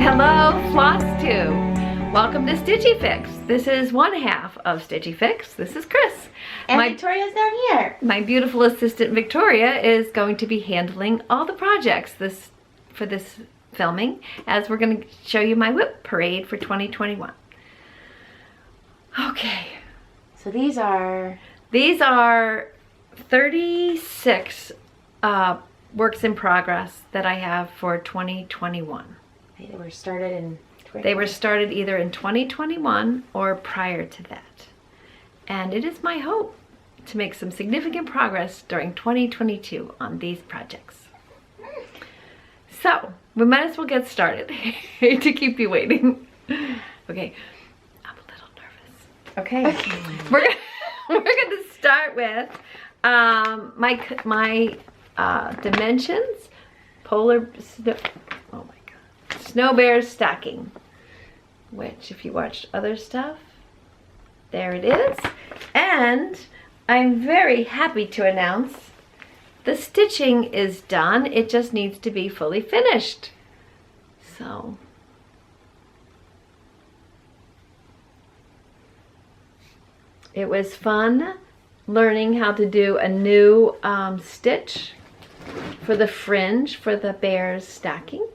Hello, Floss Tube. Welcome to Stitchy Fix. This is one half of Stitchy Fix. This is Kris. And Victoria's down here. My beautiful assistant Victoria is going to be handling all the projects for this filming, as we're going to show you my WIP parade for 2021. Okay. So these are 36 works in progress that I have for 2021. They were started in They were started either in 2021 or prior to that. And it is my hope to make some significant progress during 2022 on these projects. So, we might as well get started. Hate to keep you waiting. Okay, I'm a little nervous. Okay, we're gonna start with my dimensions, snow bears stacking, which if you watched other stuff, there it is. And I'm very happy to announce the stitching is done. It just needs to be fully finished. So it was fun learning how to do a new stitch for the fringe for the bears stacking,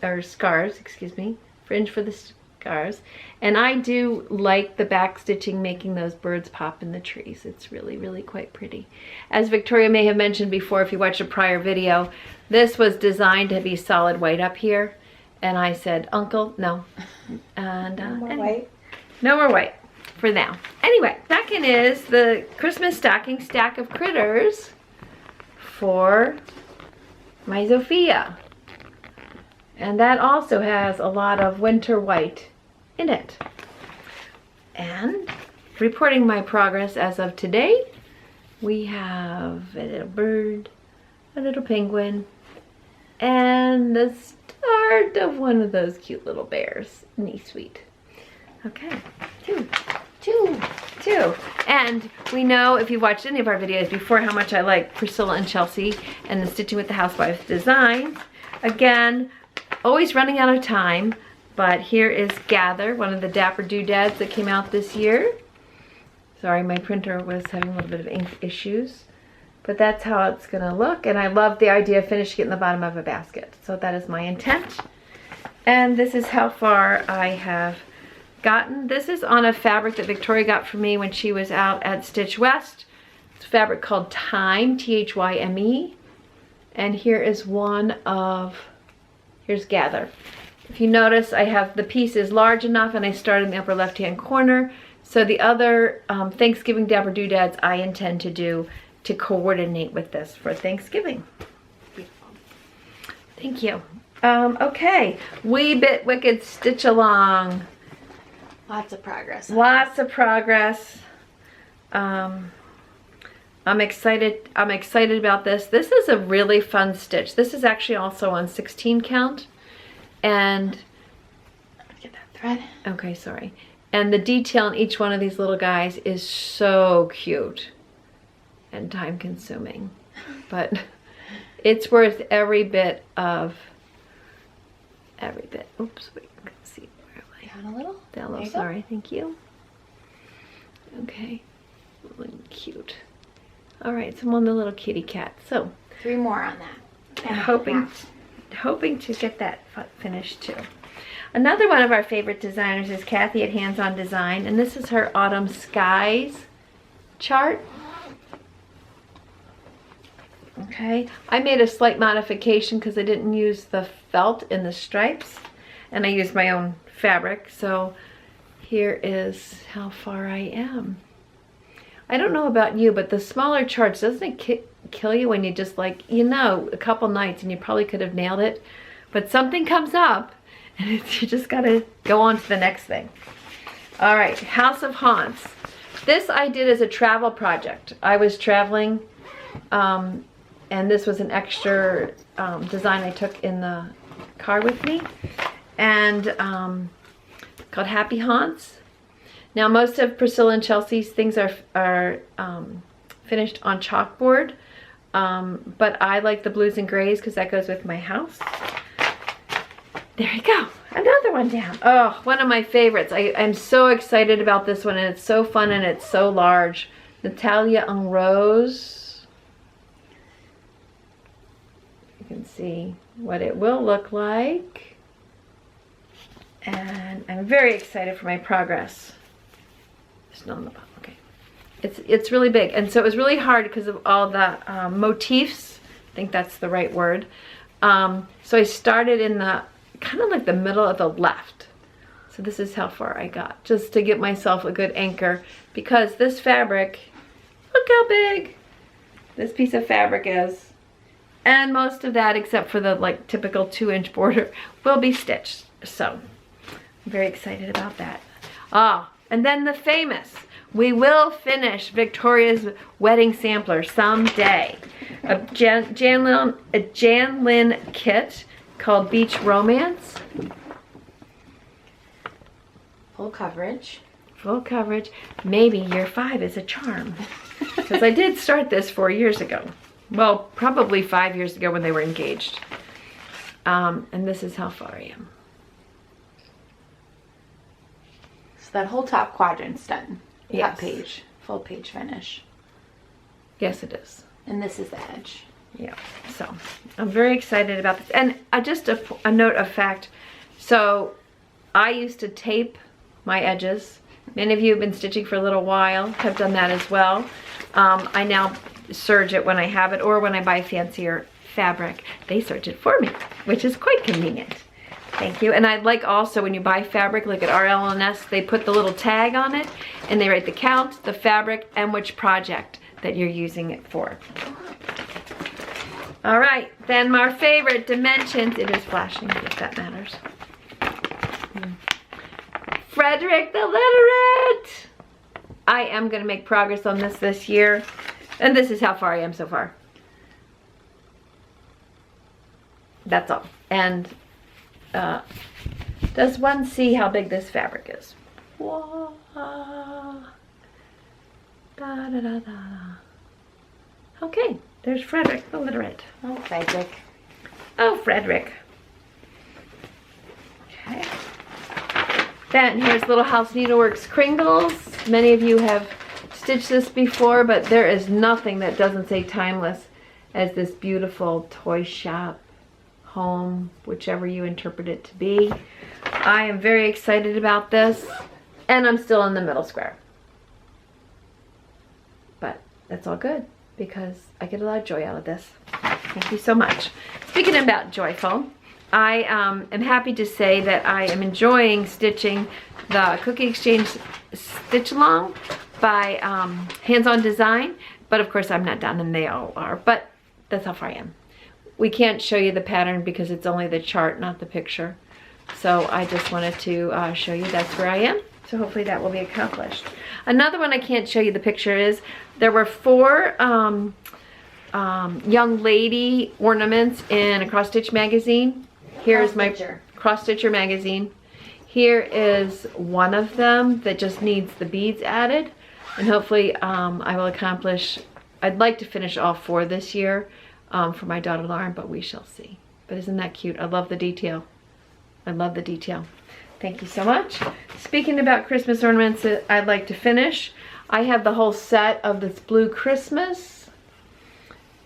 or scars, excuse me, fringe for the scars. And I do like the back stitching, making those birds pop in the trees. It's really, really quite pretty. As Victoria may have mentioned before, if you watched a prior video, this was designed to be solid white up here. And I said, Uncle, no. And no more white. No more white for now. Anyway, second is the Christmas stocking stack of critters for my Zofia. And that also has a lot of winter white in it. And reporting my progress as of today, we have a little bird, a little penguin, and the start of one of those cute little bears. Neat, sweet. Okay, two. And we know, if you've watched any of our videos before, how much I like Priscilla and Chelsea and the Stitching with the Housewives designs. Again, always running out of time, but here is Gather, one of the Dapper doodads that came out this year. Sorry, my printer was having a little bit of ink issues, but that's how it's gonna look. And I love the idea of finishing it in the bottom of a basket. So that is my intent. And this is how far I have gotten. This is on a fabric that Victoria got for me when she was out at Stitch West. It's a fabric called Thyme, T-H-Y-M-E. And here is here's Gather. If you notice, I have the piece is large enough, and I start in the upper left-hand corner. So the other Thanksgiving Dapper doodads I intend to do to coordinate with this for Thanksgiving. Beautiful. Thank you. Okay, Wee Bit Wicked Stitch Along. Lots of progress. Lots of progress. I'm excited about this. This is a really fun stitch. This is actually also on 16 count. And get that thread. Okay, sorry. And the detail in each one of these little guys is so cute and time consuming. But it's worth every bit. Oops, wait, let's see. Where am I? Down a little. Down a little, sorry, thank you. Okay, looking cute. All right, so I'm on the little kitty cat. So 3 more on that. And hoping to get that finished too. Another one of our favorite designers is Kathy at Hands On Design, and this is her Autumn Skies chart. Okay, I made a slight modification because I didn't use the felt in the stripes, and I used my own fabric. So here is how far I am. I don't know about you, but the smaller charts, doesn't it kill you when you just a couple nights and you probably could have nailed it, but something comes up and you just gotta go on to the next thing. All right, House of Haunts. This I did as a travel project. I was traveling, and this was an extra design I took in the car with me, and called Happy Haunts. Now, most of Priscilla and Chelsea's things are finished on chalkboard, but I like the blues and grays because that goes with my house. There you go. Another one down. Oh, one of my favorites. I'm so excited about this one, and it's so fun, and it's so large. Natalia en Rose. You can see what it will look like. And I'm very excited for my progress. There's no on the bottom. Okay. It's really big. And so it was really hard because of all the motifs. I think that's the right word. So I started in the kind of like the middle of the left. So this is how far I got, just to give myself a good anchor, because this fabric, look how big this piece of fabric is. And most of that, except for the like typical 2-inch border, will be stitched. So I'm very excited about that. Ah, and then the famous, we will finish Victoria's wedding sampler someday. A Janlin kit called Beach Romance. Full coverage. Full coverage. Maybe year 5 is a charm. Because I did start this 4 years ago. Well, probably 5 years ago when they were engaged. And this is how far I am. So that whole top quadrant's done. Yes. Top page. Full page finish. Yes, it is. And this is the edge. Yeah, so I'm very excited about this. And just a note of fact, so I used to tape my edges. Many of you have been stitching for a little while, have done that as well. I now serge it when I have it, or when I buy fancier fabric, they serge it for me, which is quite convenient. Thank you. And I like also when you buy fabric, like at RLNS, they put the little tag on it, and they write the count, the fabric, and which project that you're using it for. All right, then my favorite, dimensions. It is flashing, if that matters. Frederick the Literate. I am going to make progress on this year. And this is how far I am so far. That's all. And does one see how big this fabric is? Whoa. Da, da, da, da. Okay, there's Frederick the Literate. Oh, Frederick. Oh, Frederick. Okay. Then here's Little House Needleworks Kringles. Many of you have stitched this before, but there is nothing that doesn't say timeless as this beautiful toy shop, home, whichever you interpret it to be. I am very excited about this, and I'm still in the middle square. But that's all good, because I get a lot of joy out of this. Thank you so much. Speaking about joyful, I am happy to say that I am enjoying stitching the Cookie Exchange Stitch Along by Hands On Design, but of course I'm not done, and they all are, but that's how far I am. We can't show you the pattern because it's only the chart, not the picture. So I just wanted to show you that's where I am. So hopefully that will be accomplished. Another one I can't show you the picture is, there were 4 young lady ornaments in a cross stitch magazine. Here's my cross stitcher magazine. Here is one of them that just needs the beads added, and hopefully I will accomplish. I'd like to finish all 4 this year for my daughter Lauren, but we shall see. But isn't that cute? I love the detail. I love the detail. Thank you so much. Speaking about Christmas ornaments that I'd like to finish, I have the whole set of this Blue Christmas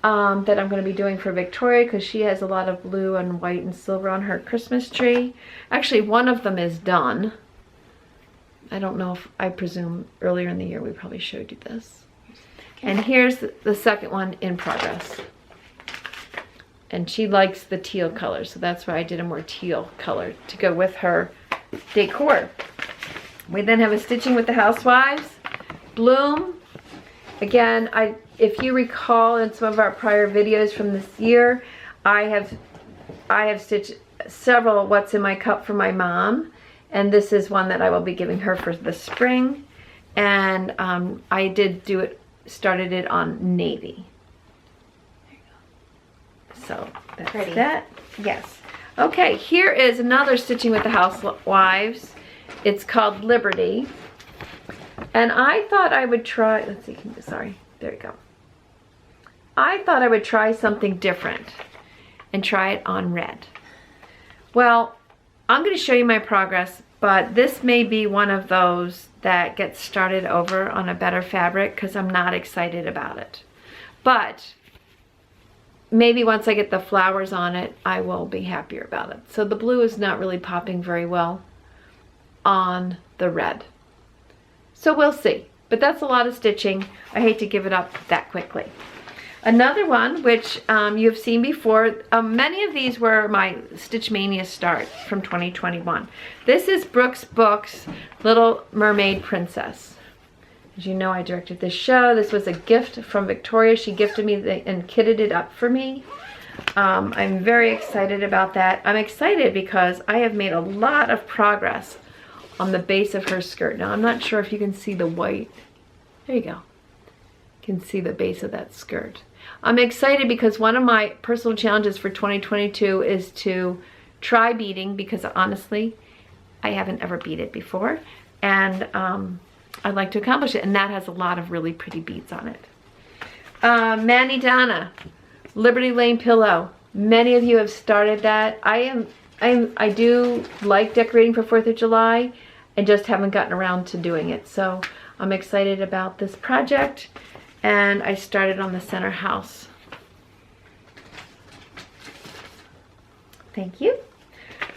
that I'm going to be doing for Victoria, because she has a lot of blue and white and silver on her Christmas tree. Actually, one of them is done. I don't know if, I presume earlier in the year we probably showed you this. Okay. And here's the second one in progress. And she likes the teal color, so that's why I did a more teal color to go with her decor. We then have a Stitching with the Housewives Bloom. Again, if you recall in some of our prior videos from this year, I have stitched several What's in My Cup for my mom, and this is one that I will be giving her for the spring. And I did do it, started it on navy. There you go. So that's pretty. That. Yes. Okay, here is another Stitching with the Housewives. It's called Liberty. And I thought I would try, let's see, sorry, there we go. I thought I would try something different and try it on red. Well, I'm going to show you my progress, but this may be one of those that gets started over on a better fabric because I'm not excited about it. But maybe once I get the flowers on it, I will be happier about it. So the blue is not really popping very well on the red. So we'll see. But that's a lot of stitching. I hate to give it up that quickly. Another one, which you've seen before, many of these were my Stitch Mania start from 2021. This is Brooks Books' Little Mermaid Princess. As you know, I directed this show. This was a gift from Victoria. She gifted me and kitted it up for me. I'm very excited about that. I'm excited because I have made a lot of progress on the base of her skirt. Now, I'm not sure if you can see the white. There you go. You can see the base of that skirt. I'm excited because one of my personal challenges for 2022 is to try beading, because honestly, I haven't ever beaded before. And I'd like to accomplish it, and that has a lot of really pretty beads on it. Manny Donna, Liberty Lane Pillow. Many of you have started that. I do like decorating for 4th of July. I just haven't gotten around to doing it. So I'm excited about this project, and I started on the center house. Thank you.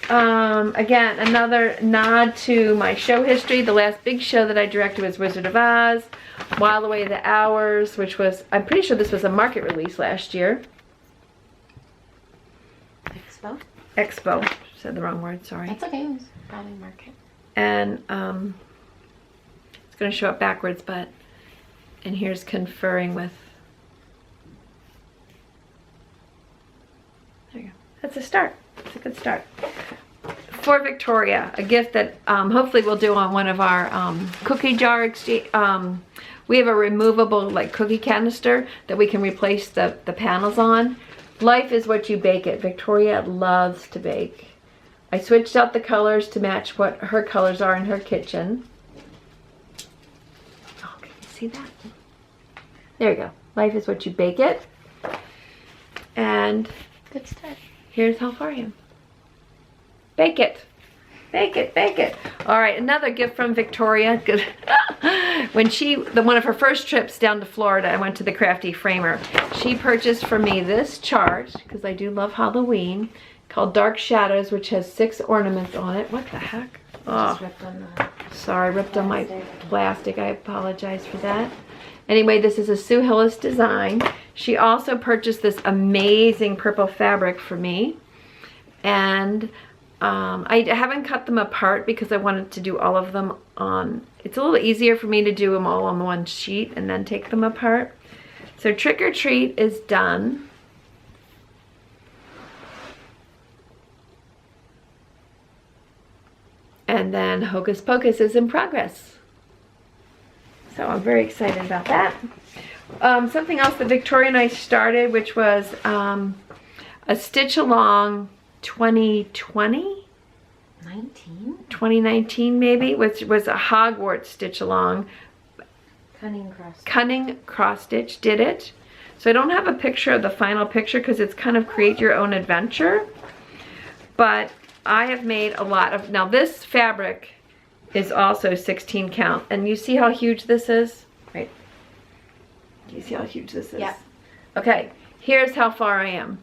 Again, another nod to my show history. The last big show that I directed was Wizard of Oz, While Away the Hours, which was, I'm pretty sure this was a market release last year. Expo. Said the wrong word, sorry. That's okay. It was probably market. And it's going to show up backwards, but, and here's conferring with, there you go. That's a start. It's a good start. For Victoria, a gift that hopefully we'll do on one of our cookie jar exchange. We have a removable like cookie canister that we can replace the panels on. Life is what you bake it. Victoria loves to bake. I switched out the colors to match what her colors are in her kitchen. Oh, can you see that? There you go. Life is what you bake it. And Good start. here's how far I am. Bake it. Bake it, bake it. All right, another gift from Victoria. When one of her first trips down to Florida, I went to the Crafty Framer. She purchased for me this chart, because I do love Halloween, called Dark Shadows, which has 6 ornaments on it. What the heck? Oh, Ripped on the sorry, ripped on my plastic. I apologize for that. Anyway, this is a Sue Hillis design. She also purchased this amazing purple fabric for me. And I haven't cut them apart because I wanted to do all of them on, it's a little easier for me to do them all on one sheet and then take them apart. So Trick or Treat is done. And then Hocus Pocus is in progress. So I'm very excited about that. Something else that Victoria and I started, which was a Stitch Along 2020? 2019 maybe, which was a Hogwarts Stitch Along. Cunning Cross Stitch did it. So I don't have a picture of the final picture because it's kind of create your own adventure. But I have made a lot of, now this fabric is also 16 count. And you see how huge this is? Right. Do you see how huge this is? Yeah. Okay, here's how far I am.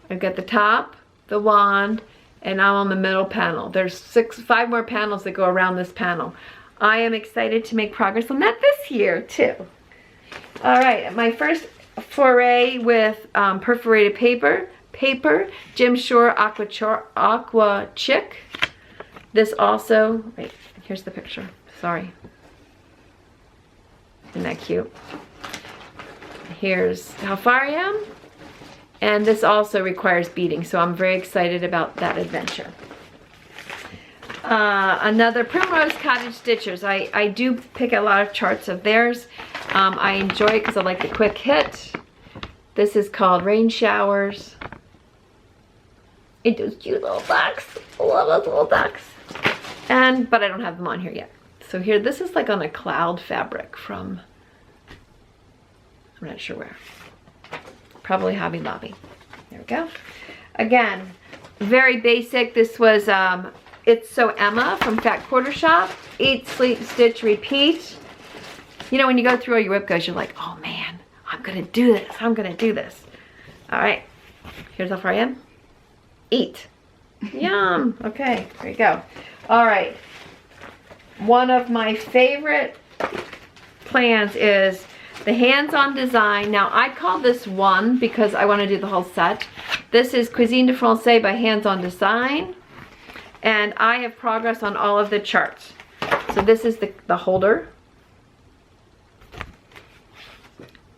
I've got the top, the wand, and I'm on the middle panel. There's 5 more panels that go around this panel. I am excited to make progress on that this year too. All right, my first foray with perforated paper, Jim Shore Aqua Chick. This also, wait, here's the picture, sorry. Isn't that cute? Here's how far I am. And this also requires beading, so I'm very excited about that adventure. Another Primrose Cottage Stitchers. I do pick a lot of charts of theirs. I enjoy it because I like the quick hit. This is called Rain Showers. It does cute little ducks. I love those little ducks. But I don't have them on here yet. So here, this is like on a cloud fabric from, I'm not sure where. Probably Hobby Lobby. There we go. Again, very basic. This was It's So Emma from Fat Quarter Shop. Eat, Sleep, Stitch, Repeat. You know, when you go through all your WIP goes, you're like, oh man, I'm gonna do this. I'm gonna do this. All right, here's how far I am. Eat. Yum. Okay, there you go. All right. One of my favorite plans is the hands-on design. Now, I call this one because I want to do the whole set. This is Cuisine de Francais by Hands-on Design. And I have progress on all of the charts. So this is the holder.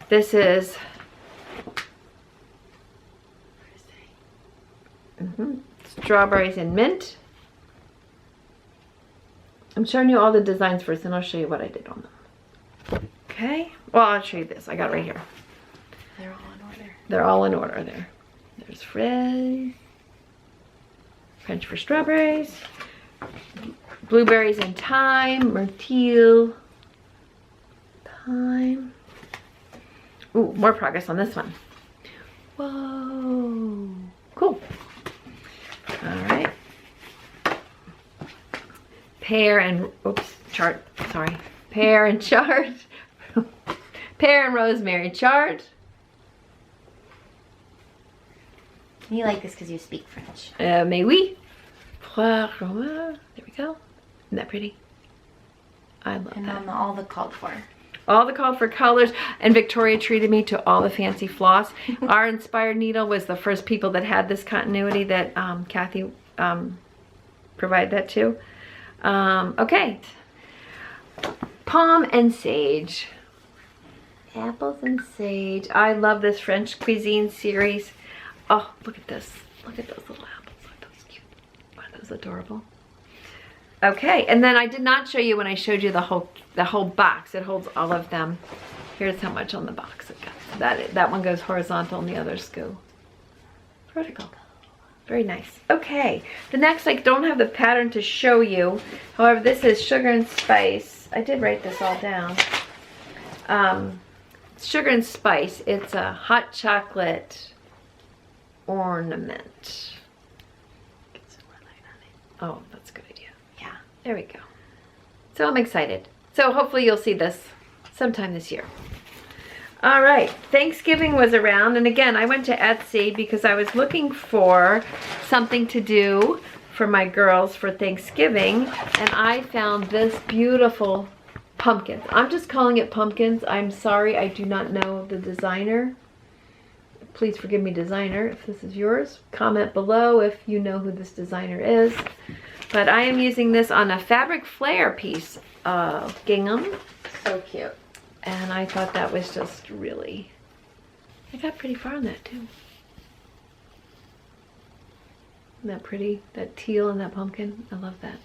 This is strawberries and mint. I'm showing you all the designs first, and I'll show you what I did on them. Okay. Well, I'll show you this. I got it right here. They're all in order. They're all in order there. There's French for strawberries, blueberries and thyme, myrtle, thyme. Ooh, more progress on this one. Whoa. Cool. All right. Pear and, oops, chart, sorry. Pear and chard. Pear and rosemary chard. You like this because you speak French. Mais oui. There we go. Isn't that pretty? I love and that. on all the called for. All the called for colors, and Victoria treated me to all the fancy floss. Our Inspired Needle was the first people that had this continuity that Kathy provided that to. Okay. Palm and sage. Apples and sage. I love this French cuisine series. Oh, look at this. Look at those little apples. Aren't those cute? Aren't those adorable? Okay, and then I did not show you when I showed you the whole box. It holds all of them. Here's how much on the box it got. That one goes horizontal and the others go vertical. Very nice. Okay, the next, I don't have the pattern to show you. However, this is Sugar and Spice. I did write this all down. Sugar and Spice. It's a hot chocolate ornament. Get some red light on it. Oh, that's a good idea. Yeah. There we go. So I'm excited. So hopefully you'll see this sometime this year. All right, Thanksgiving was around, and again, I went to Etsy because I was looking for something to do for my girls for Thanksgiving, and I found this beautiful pumpkin. I'm just calling it pumpkins. I'm sorry, I do not know the designer. Please forgive me, designer, if this is yours. Comment below if you know who this designer is. But I am using this on a fabric flare piece of gingham. So cute. And I thought that was just really, I got pretty far on that too. Isn't that pretty? That teal and that pumpkin. I love that.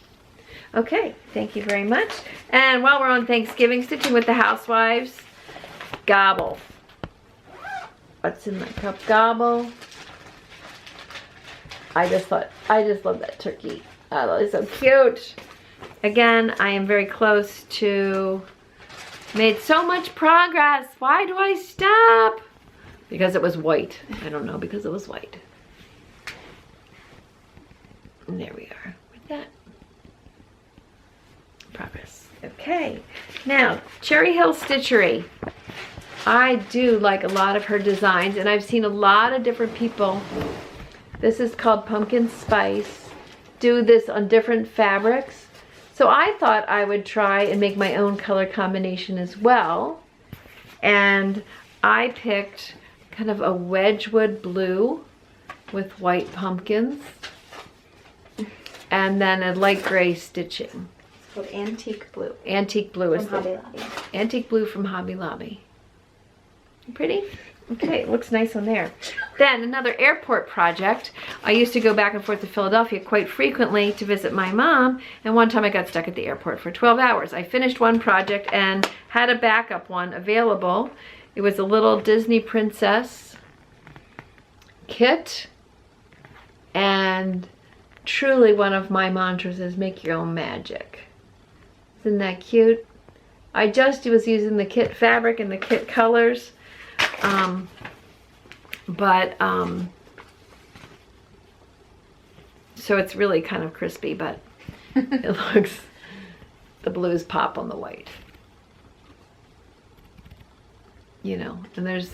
Okay, thank you very much. And while we're on Thanksgiving, Stitching with the Housewives, gobble. What's in my cup? Gobble. I just love that turkey. Oh, that is so cute. Again, I am very close to, made so much progress. Why do I stop? Because it was white. I don't know, because it was white. And there we are with that. Progress. Okay. Now, Cherry Hill Stitchery. I do like a lot of her designs, and I've seen a lot of different people. This is called Pumpkin Spice. Do this on different fabrics. So I thought I would try and make my own color combination as well. And I picked kind of a Wedgwood blue with white pumpkins. And then a light gray stitching. It's called Antique Blue. Antique Blue is from Hobby Lobby. Antique Blue from Hobby Lobby. Pretty? Okay, it looks nice on there. Then another airport project. I used to go back and forth to Philadelphia quite frequently to visit my mom, and one time I got stuck at the airport for 12 hours. I finished one project and had a backup one available. It was a little Disney princess kit, and truly one of my mantras is make your own magic. Isn't that cute? I just was using the kit fabric and the kit colors. so it's really kind of crispy, but it looks, the blues pop on the white. You know, and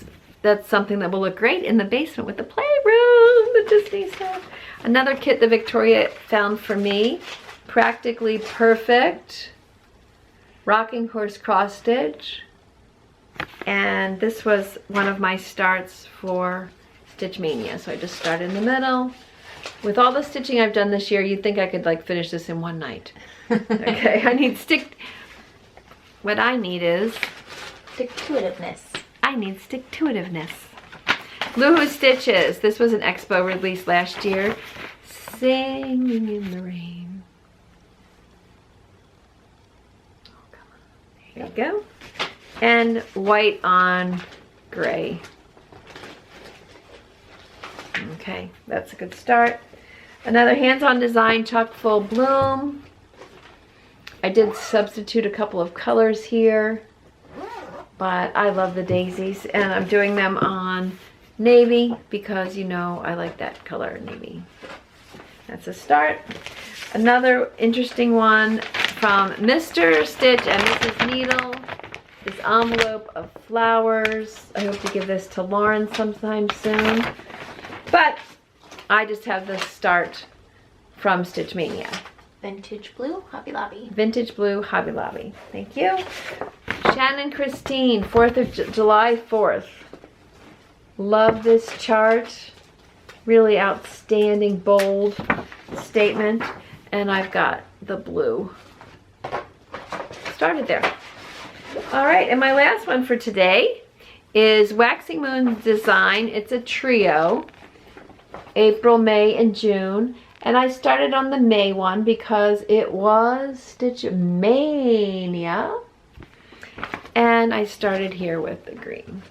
that's something that will look great in the basement with the playroom, the Disney stuff. Another kit that Victoria found for me, Practically Perfect, Rocking Horse Cross Stitch. And this was one of my starts for Stitch Mania. So I just started in the middle. With all the stitching I've done this year, you'd think I could like finish this in one night. Okay, what I need is Stick-to-itiveness. I need stick-to-itiveness. Bluehoo Stitches. This was an expo release last year. Singing in the Rain. Oh, come on. There you go. And white on gray. Okay, that's a good start. Another hands-on design, chock full bloom. I did substitute a couple of colors here, but I love the daisies, and I'm doing them on navy because you know I like that color, navy. That's a start. Another interesting one from Mr. Stitch and Mrs. Needle. This envelope of flowers. I hope to give this to Lauren sometime soon. But I just have the start from Stitch Mania. Vintage blue, Hobby Lobby. Vintage blue, Hobby Lobby. Thank you. Shannon Christine, 4th of July 4th. Love this chart. Really outstanding, bold statement. And I've got the blue. Started there. All right, and my last one for today is Waxing Moon's design. It's a trio, April, May, and June. And I started on the May one because it was Stitch Mania. And I started here with the green.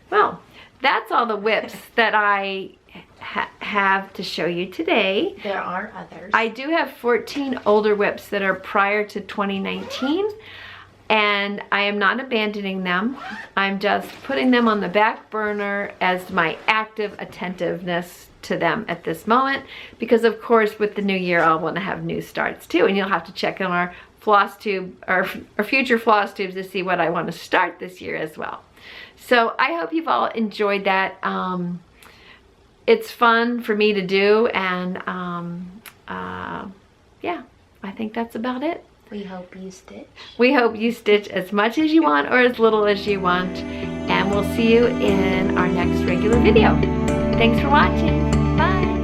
Well, that's all the WIPs that I have to show you today. There are others. I do have 14 older WIPs that are prior to 2019. And I am not abandoning them. I'm just putting them on the back burner as my active attentiveness to them at this moment. Because of course with the new year I'll want to have new starts too. And you'll have to check on our floss tube, our future floss tubes to see what I want to start this year as well. So I hope you've all enjoyed that. It's fun for me to do, and yeah, I think that's about it. We hope you stitch. We hope you stitch as much as you want or as little as you want. And we'll see you in our next regular video. Thanks for watching. Bye.